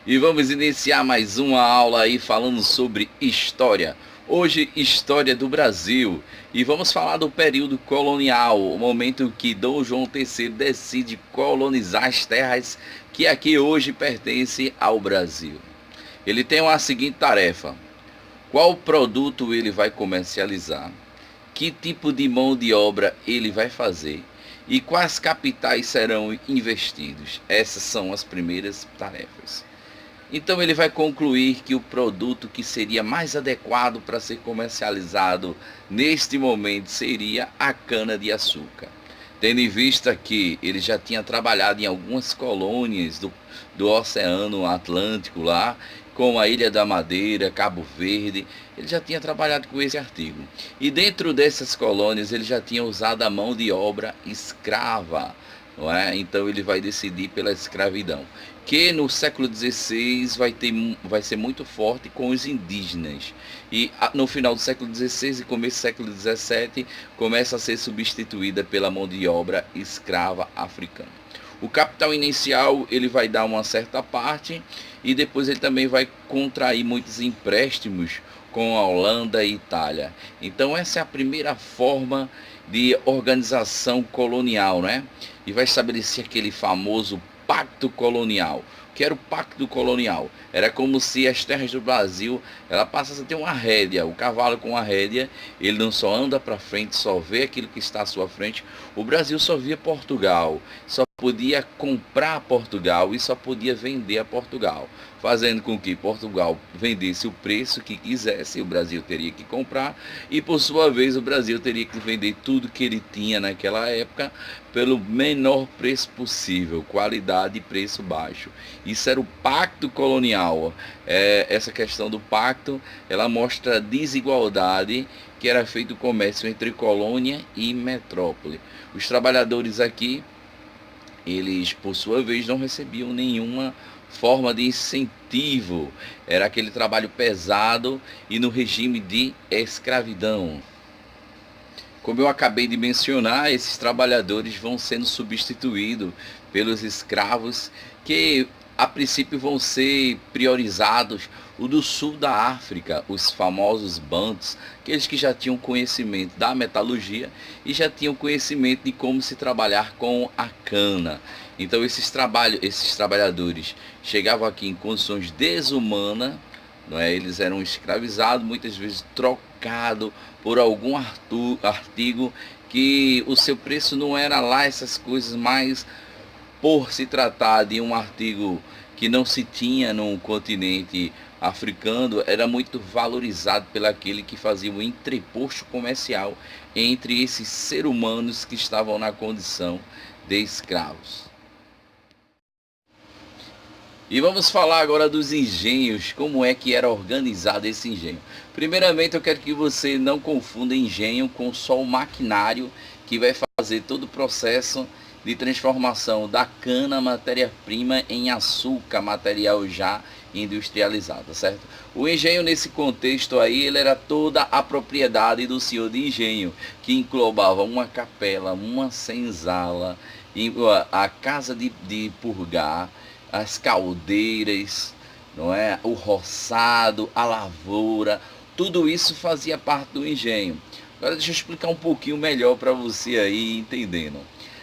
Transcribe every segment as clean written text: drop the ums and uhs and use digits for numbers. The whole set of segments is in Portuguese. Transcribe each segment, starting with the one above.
E vamos iniciar mais uma aula aí falando sobre história. Hoje, história do Brasil. E vamos falar do período colonial, o momento que Dom João III decide colonizar as terras que aqui hoje pertencem ao Brasil. Ele tem a seguinte tarefa: qual produto ele vai comercializar? Que tipo de mão de obra ele vai fazer? E quais capitais serão investidos? Essas são as primeiras tarefas. Então ele vai concluir que o produto que seria mais adequado para ser comercializado neste momento seria a cana-de-açúcar. Tendo em vista que ele já tinha trabalhado em algumas colônias do Oceano Atlântico lá, como a Ilha da Madeira, Cabo Verde, ele já tinha trabalhado com esse artigo. E dentro dessas colônias ele já tinha usado a mão de obra escrava, não é? Então ele vai decidir pela escravidão, que no século XVI vai ser muito forte com os indígenas. E no final do século XVI e começo do século XVII começa a ser substituída pela mão de obra escrava africana. O capital inicial ele vai dar uma certa parte e depois ele também vai contrair muitos empréstimos com a Holanda e Itália. Então essa é a primeira forma de organização colonial, né? E vai estabelecer aquele famoso pacto colonial. O que era o pacto colonial? Era como se as terras do Brasil ela passasse a ter uma rédea. O cavalo com a rédea, ele não só anda para frente, só vê aquilo que está à sua frente. O Brasil só via Portugal, só podia comprar a Portugal e só podia vender a Portugal, fazendo com que Portugal vendesse o preço que quisesse, o Brasil teria que comprar e por sua vez o Brasil teria que vender tudo que ele tinha naquela época pelo menor preço possível, qualidade e preço baixo. Isso era o pacto colonial. Essa questão do pacto, ela mostra a desigualdade que era feito o comércio entre colônia e metrópole. Os trabalhadores aqui, eles por sua vez não recebiam nenhuma forma de incentivo. Era aquele trabalho pesado e no regime de escravidão. Como eu acabei de mencionar, esses trabalhadores vão sendo substituídos pelos escravos que a princípio vão ser priorizados o do sul da África, os famosos bantus, aqueles que já tinham conhecimento da metalurgia e já tinham conhecimento de como se trabalhar com a cana. Então esses trabalhadores chegavam aqui em condições desumanas, não é? Eles eram escravizados, muitas vezes trocados por algum artigo que o seu preço não era lá essas coisas, mas por se tratar de um artigo que não se tinha no continente africano, era muito valorizado pelaquele que fazia o entreposto comercial entre esses seres humanos que estavam na condição de escravos. E vamos falar agora dos engenhos, como é que era organizado esse engenho. Primeiramente eu quero que você não confunda engenho com só o maquinário que vai fazer todo o processo de transformação da cana, matéria-prima, em açúcar, material já industrializado, certo? O engenho nesse contexto aí, ele era toda a propriedade do senhor de engenho, que englobava uma capela, uma senzala, a casa de purgar, as caldeiras, não é? O roçado, a lavoura, tudo isso fazia parte do engenho. Agora deixa eu explicar um pouquinho melhor para você aí entendendo.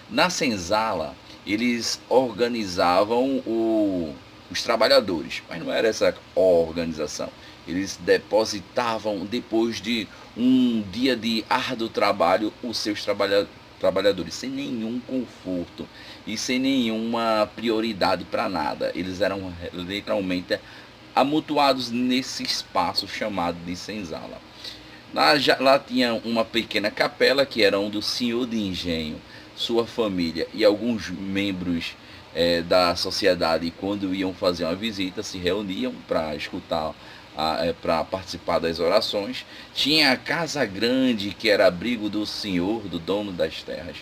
Na senzala, eles organizavam os trabalhadores, mas não era essa organização. Eles depositavam, depois de um dia de árduo trabalho, os seus trabalhadores, sem nenhum conforto e sem nenhuma prioridade para nada. Eles eram literalmente amontoados nesse espaço chamado de senzala. Lá tinha uma pequena capela que era onde o senhor de engenho, sua família e alguns membros da sociedade, quando iam fazer uma visita, se reuniam para escutar, para participar das orações. Tinha a casa grande, que era abrigo do senhor, do dono das terras.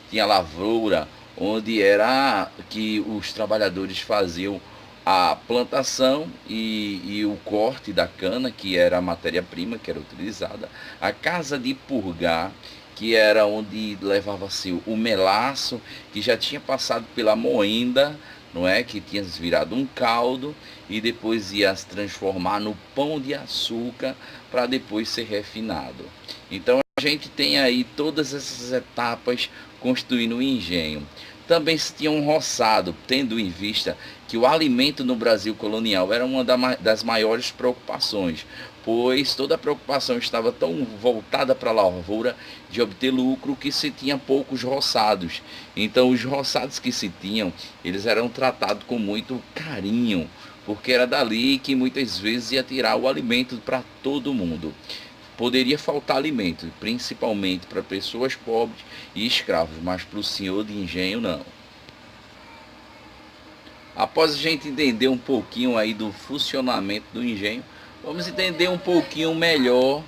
Tinha a lavoura, onde era que os trabalhadores faziam a plantação e o corte da cana, que era a matéria-prima que era utilizada. A casa de purgar, que era onde levava-se o melaço, que já tinha passado pela moenda, não é? Que tinha virado um caldo e depois ia se transformar no pão de açúcar para depois ser refinado. Então a gente tem aí todas essas etapas construindo o engenho. Também se tinha um roçado, tendo em vista que o alimento no Brasil colonial era uma das maiores preocupações, pois toda a preocupação estava tão voltada para a lavoura de obter lucro que se tinha poucos roçados. Então os roçados que se tinham, eles eram tratados com muito carinho, porque era dali que muitas vezes ia tirar o alimento para todo mundo. Poderia faltar alimento, principalmente para pessoas pobres e escravos, mas para o senhor de engenho não. Após a gente entender um pouquinho aí do funcionamento do engenho, vamos entender um pouquinho melhor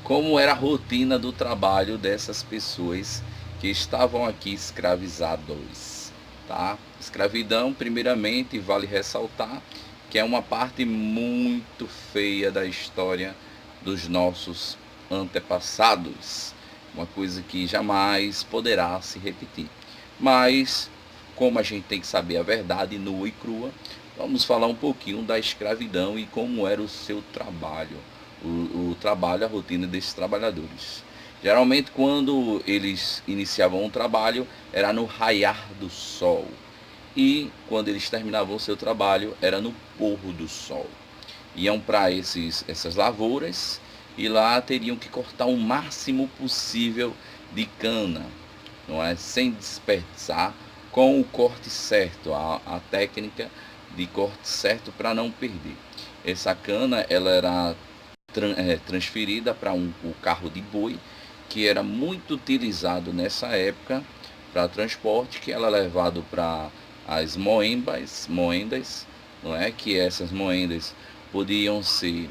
como era a rotina do trabalho dessas pessoas que estavam aqui escravizados, tá? Escravidão, primeiramente, vale ressaltar que é uma parte muito feia da história dos nossos antepassados, uma coisa que jamais poderá se repetir. Mas, como a gente tem que saber a verdade nua e crua, vamos falar um pouquinho da escravidão e como era o seu trabalho, o trabalho, a rotina desses trabalhadores. Geralmente, quando eles iniciavam um trabalho, era no raiar do sol. E quando eles terminavam o seu trabalho, era no pôr do sol. Iam para essas lavouras e lá teriam que cortar o máximo possível de cana, não é? Sem desperdiçar, com o corte certo, a técnica de corte certo para não perder. Essa cana ela era transferida para o carro de boi, que era muito utilizado nessa época para transporte, que ela levado para as moendas, não é? Que essas moendas podiam ser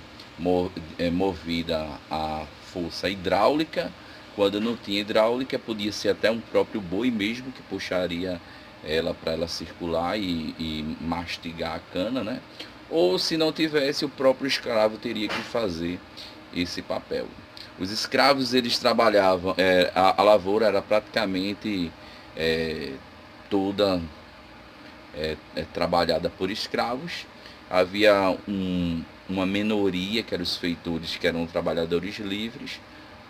movida a força hidráulica. Quando não tinha hidráulica, podia ser até um próprio boi mesmo que puxaria ela para ela circular e mastigar a cana, né? Ou se não tivesse, o próprio escravo teria que fazer esse papel. Os escravos eles trabalhavam, a lavoura era praticamente toda trabalhada por escravos. Havia uma minoria, que eram os feitores, que eram trabalhadores livres,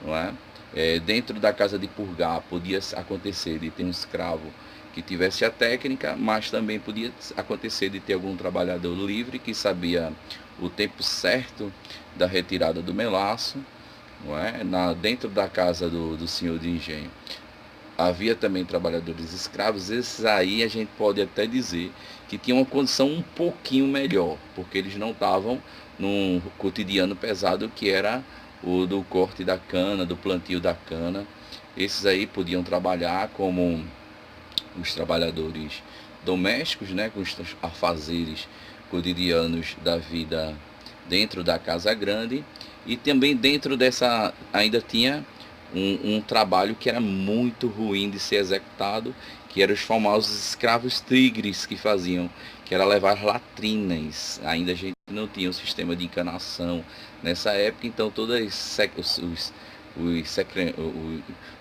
não é? Dentro da casa de purgar podia acontecer de ter um escravo que tivesse a técnica, mas também podia acontecer de ter algum trabalhador livre que sabia o tempo certo da retirada do melaço, não é? Dentro da casa do senhor de engenho havia também trabalhadores escravos. Esses aí a gente pode até dizer que tinham uma condição um pouquinho melhor, porque eles não estavam num cotidiano pesado que era o do corte da cana, do plantio da cana. Esses aí podiam trabalhar como os trabalhadores domésticos, né, com os afazeres cotidianos da vida dentro da casa grande. E também dentro dessa ainda tinha um trabalho que era muito ruim de ser executado, que eram os famosos escravos tigres que faziam, que era levar latrinas. Ainda a gente não tinha um sistema de encanação nessa época, então todos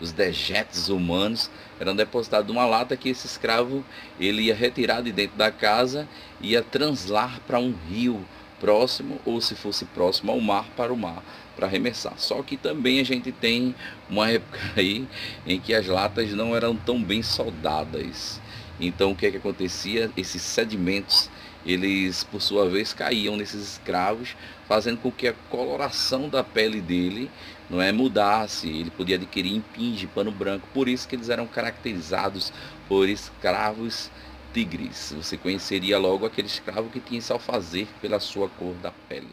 os dejetos humanos eram depositados numa lata que esse escravo ele ia retirar de dentro da casa e ia translar para um rio próximo, ou se fosse próximo ao mar, para o mar, para arremessar. Só que também a gente tem uma época aí em que as latas não eram tão bem soldadas. Então o que é que acontecia? Esses sedimentos, eles por sua vez caíam nesses escravos, fazendo com que a coloração da pele dele não mudasse. Ele podia adquirir impinge, pano branco. Por isso que eles eram caracterizados por escravos tigres. Você conheceria logo aquele escravo que tinha esse alfazer pela sua cor da pele.